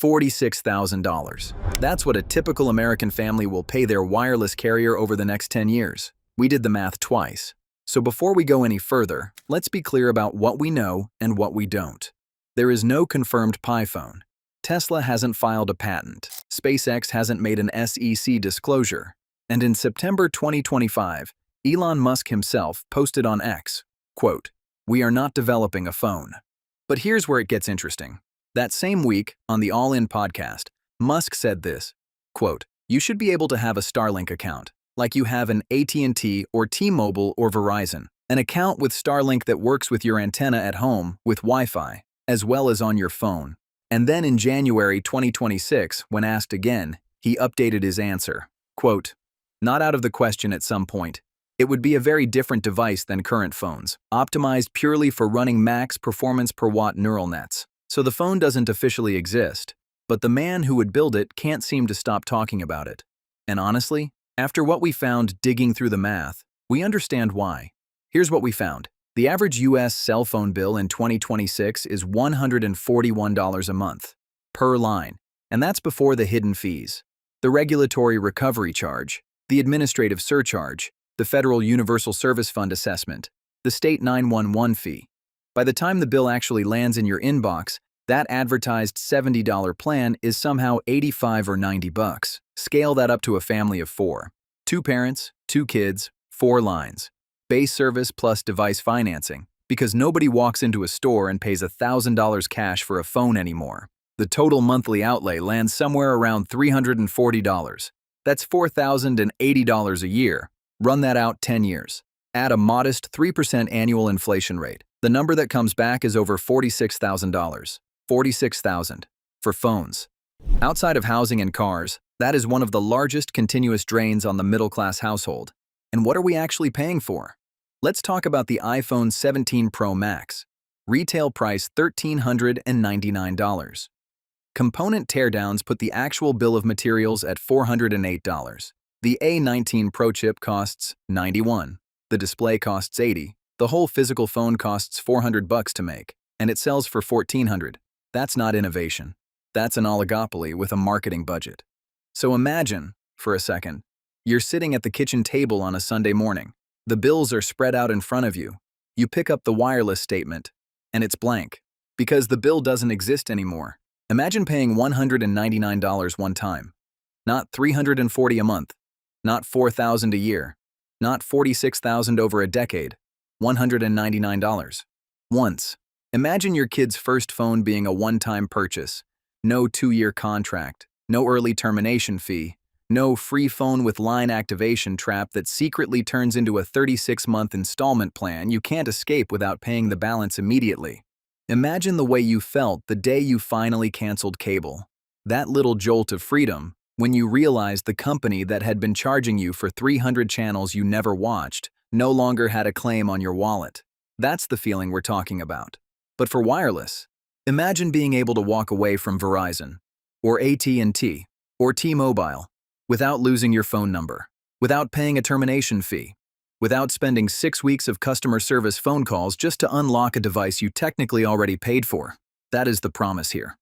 $46,000. That's what a typical American family will pay their wireless carrier over the next 10 years. We did the math twice. So before we go any further, let's be clear about what we know and what we don't. There is no confirmed Pi phone. Tesla hasn't filed a patent. SpaceX hasn't made an SEC disclosure. And in September 2025, Elon Musk himself posted on X, quote, "We are not developing a phone." But here's where it gets interesting. That same week, on the All In podcast, Musk said this, quote, "You should be able to have a Starlink account, like you have an AT&T or T-Mobile or Verizon, an account with Starlink that works with your antenna at home with Wi-Fi, as well as on your phone." And then in January 2026, when asked again, he updated his answer, quote, "Not out of the question at some point. It would be a very different device than current phones, optimized purely for running max performance per watt neural nets. So the phone doesn't officially exist, but the man who would build it can't seem to stop talking about it. And honestly, after what we found digging through the math, we understand why. Here's what we found. The average US cell phone bill in 2026 is $141 a month, per line, and that's before the hidden fees, the regulatory recovery charge, the administrative surcharge, the Federal Universal Service Fund assessment, the state 911 fee. By the time the bill actually lands in your inbox, that advertised $70 plan is somehow $85 or $90. Scale that up to a family of 4. 2 parents, 2 kids, 4 lines. Base service plus device financing, because nobody walks into a store and pays $1,000 cash for a phone anymore. The total monthly outlay lands somewhere around $340. That's $4,080 a year. Run that out 10 years. Add a modest 3% annual inflation rate. The number that comes back is over $46,000. $46,000 for phones. Outside of housing and cars, that is one of the largest continuous drains on the middle-class household. And what are we actually paying for? Let's talk about the iPhone 17 Pro Max. Retail price $1,399. Component teardowns put the actual bill of materials at $408. The A19 Pro chip costs $91. The display costs $80. The whole physical phone costs $400 to make, and it sells for $1,400. That's not innovation. That's an oligopoly with a marketing budget. So imagine, for a second, you're sitting at the kitchen table on a Sunday morning. The bills are spread out in front of you. You pick up the wireless statement, and it's blank, because the bill doesn't exist anymore. Imagine paying $199 one time. Not $340 a month. Not $4,000 a year. Not $46,000 over a decade. $199. Once. Imagine your kid's first phone being a one-time purchase. No 2-year contract. No early termination fee. No free phone with line activation trap that secretly turns into a 36-month installment plan you can't escape without paying the balance immediately. Imagine the way you felt the day you finally canceled cable. That little jolt of freedom when you realized the company that had been charging you for 300 channels you never watched no longer had a claim on your wallet. That's the feeling we're talking about. But for wireless, imagine being able to walk away from Verizon, or AT&T, or T-Mobile, without losing your phone number, without paying a termination fee, without spending 6 weeks of customer service phone calls just to unlock a device you technically already paid for. That is the promise here.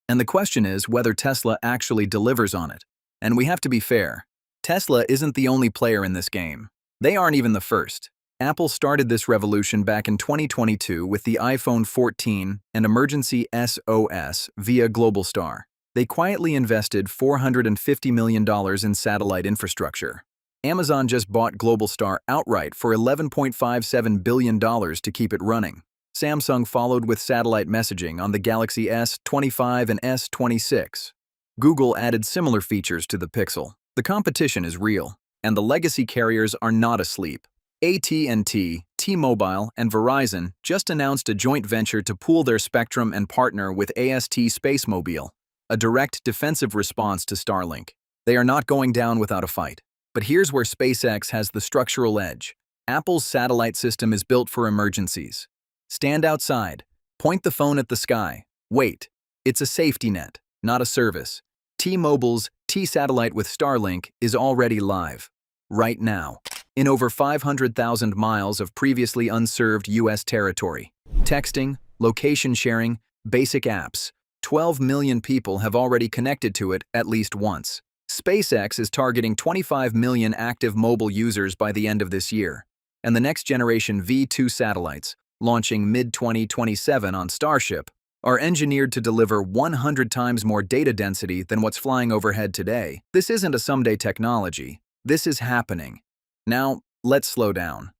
And the question is whether Tesla actually delivers on it. And we have to be fair. Tesla isn't the only player in this game. They aren't even the first. Apple started this revolution back in 2022 with the iPhone 14 and emergency SOS via Globalstar. They quietly invested $450 million in satellite infrastructure. Amazon just bought Globalstar outright for $11.57 billion to keep it running. Samsung followed with satellite messaging on the Galaxy S25 and S26. Google added similar features to the Pixel. The competition is real, and the legacy carriers are not asleep. AT&T, T-Mobile, and Verizon just announced a joint venture to pool their spectrum and partner with AST SpaceMobile, a direct defensive response to Starlink. They are not going down without a fight. But here's where SpaceX has the structural edge. Apple's satellite system is built for emergencies. Stand outside, point the phone at the sky, wait. It's a safety net, not a service. T-Mobile's T-Satellite with Starlink is already live, right now, in over 500,000 miles of previously unserved US territory. Texting, location sharing, basic apps, 12 million people have already connected to it at least once. SpaceX is targeting 25 million active mobile users by the end of this year, and the next generation V2 satellites, launching mid-2027 on Starship, are engineered to deliver 100 times more data density than what's flying overhead today. This isn't a someday technology. This is happening. Now, let's slow down.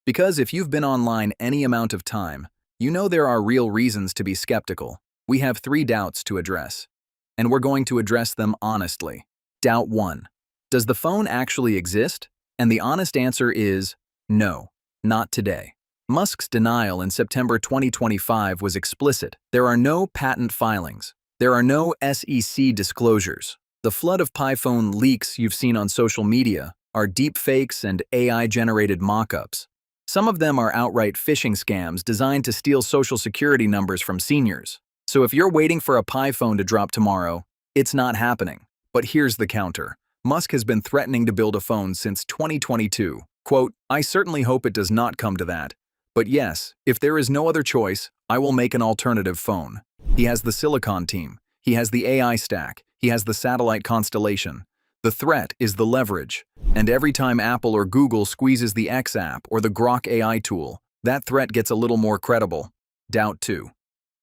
Because if you've been online any amount of time, you know there are real reasons to be skeptical. We have 3 doubts to address, and we're going to address them honestly. Doubt 1. Does the phone actually exist? And the honest answer is no, not today. Musk's denial in September 2025 was explicit. There are no patent filings. There are no SEC disclosures. The flood of PiPhone leaks you've seen on social media are deepfakes and AI-generated mock-ups. Some of them are outright phishing scams designed to steal social security numbers from seniors. So if you're waiting for a PiPhone to drop tomorrow, it's not happening. But here's the counter. Musk has been threatening to build a phone since 2022. Quote, "I certainly hope it does not come to that. But yes, if there is no other choice, I will make an alternative phone." He has the Silicon team. He has the AI stack. He has the satellite constellation. The threat is the leverage. And every time Apple or Google squeezes the X app or the Grok AI tool, that threat gets a little more credible. Doubt 2.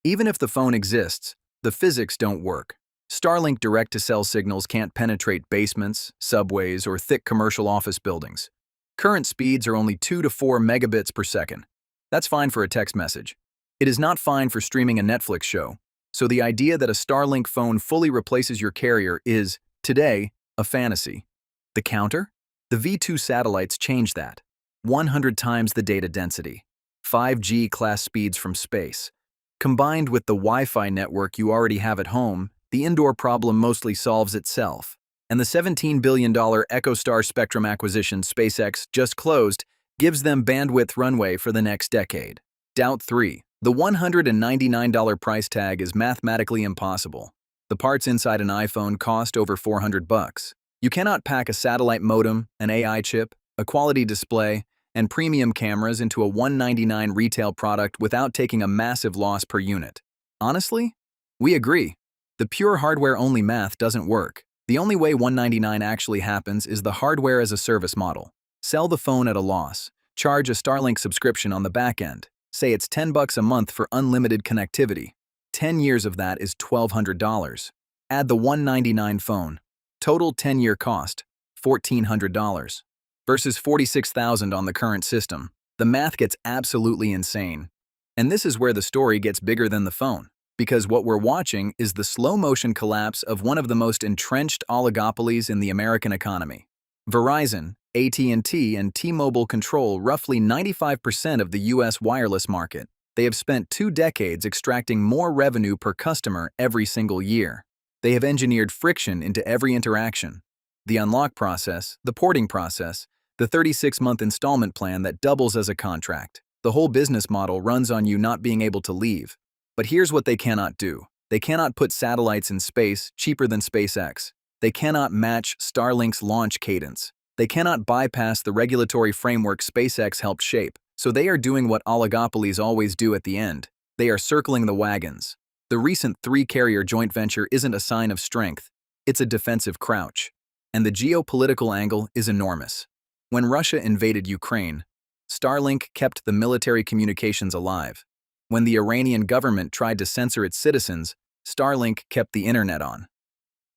Even if the phone exists, the physics don't work. Starlink direct-to-cell signals can't penetrate basements, subways, or thick commercial office buildings. Current speeds are only 2 to 4 megabits per second. That's fine for a text message. It is not fine for streaming a Netflix show. So the idea that a Starlink phone fully replaces your carrier is, today, a fantasy. The counter? The V2 satellites change that. 100 times the data density. 5G class speeds from space. Combined with the Wi-Fi network you already have at home, the indoor problem mostly solves itself. And the $17 billion EchoStar spectrum acquisition SpaceX just closed gives them bandwidth runway for the next decade. Doubt 3. The $199 price tag is mathematically impossible. The parts inside an iPhone cost over $400. You cannot pack a satellite modem, an AI chip, a quality display, and premium cameras into a $199 retail product without taking a massive loss per unit. Honestly, we agree. The pure hardware-only math doesn't work. The only way $199 actually happens is the hardware-as-a-service model. Sell the phone at a loss. Charge a Starlink subscription on the back end. Say it's $10 a month for unlimited connectivity. 10 years of that is $1,200. Add the $199 phone. Total 10-year cost, $1,400. Versus $46,000 on the current system. The math gets absolutely insane. And this is where the story gets bigger than the phone. Because what we're watching is the slow-motion collapse of one of the most entrenched oligopolies in the American economy. Verizon, AT&T, and T-Mobile control roughly 95% of the U.S. wireless market. They have spent 2 decades extracting more revenue per customer every single year. They have engineered friction into every interaction. The unlock process, the porting process, the 36-month installment plan that doubles as a contract. The whole business model runs on you not being able to leave. But here's what they cannot do. They cannot put satellites in space cheaper than SpaceX. They cannot match Starlink's launch cadence. They cannot bypass the regulatory framework SpaceX helped shape. So they are doing what oligopolies always do at the end. They are circling the wagons. The recent 3-carrier joint venture isn't a sign of strength. It's a defensive crouch. And the geopolitical angle is enormous. When Russia invaded Ukraine, Starlink kept the military communications alive. When the Iranian government tried to censor its citizens, Starlink kept the internet on.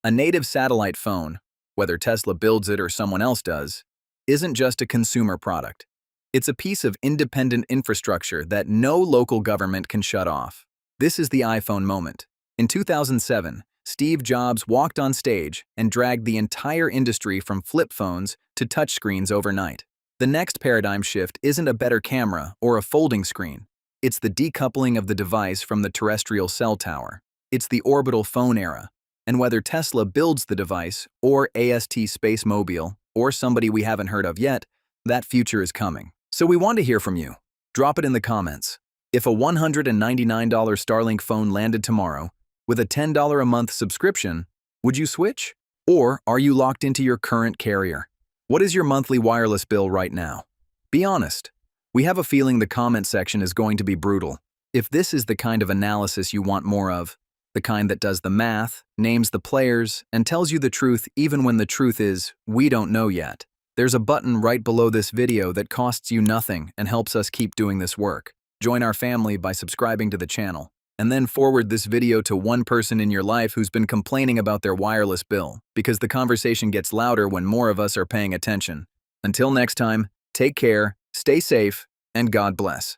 A native satellite phone, whether Tesla builds it or someone else does, isn't just a consumer product. It's a piece of independent infrastructure that no local government can shut off. This is the iPhone moment. In 2007, Steve Jobs walked on stage and dragged the entire industry from flip phones to touchscreens overnight. The next paradigm shift isn't a better camera or a folding screen. It's the decoupling of the device from the terrestrial cell tower. It's the orbital phone era. And whether Tesla builds the device, or AST SpaceMobile, or somebody we haven't heard of yet, that future is coming. So we want to hear from you. Drop it in the comments. If a $199 Starlink phone landed tomorrow, with a $10 a month subscription, would you switch? Or are you locked into your current carrier? What is your monthly wireless bill right now? Be honest. We have a feeling the comment section is going to be brutal. If this is the kind of analysis you want more of, The kind that does the math, names the players, and tells you the truth even when the truth is, we don't know yet. There's a button right below this video that costs you nothing and helps us keep doing this work. Join our family by subscribing to the channel, and then forward this video to one person in your life who's been complaining about their wireless bill, because the conversation gets louder when more of us are paying attention. Until next time, take care, stay safe, and God bless.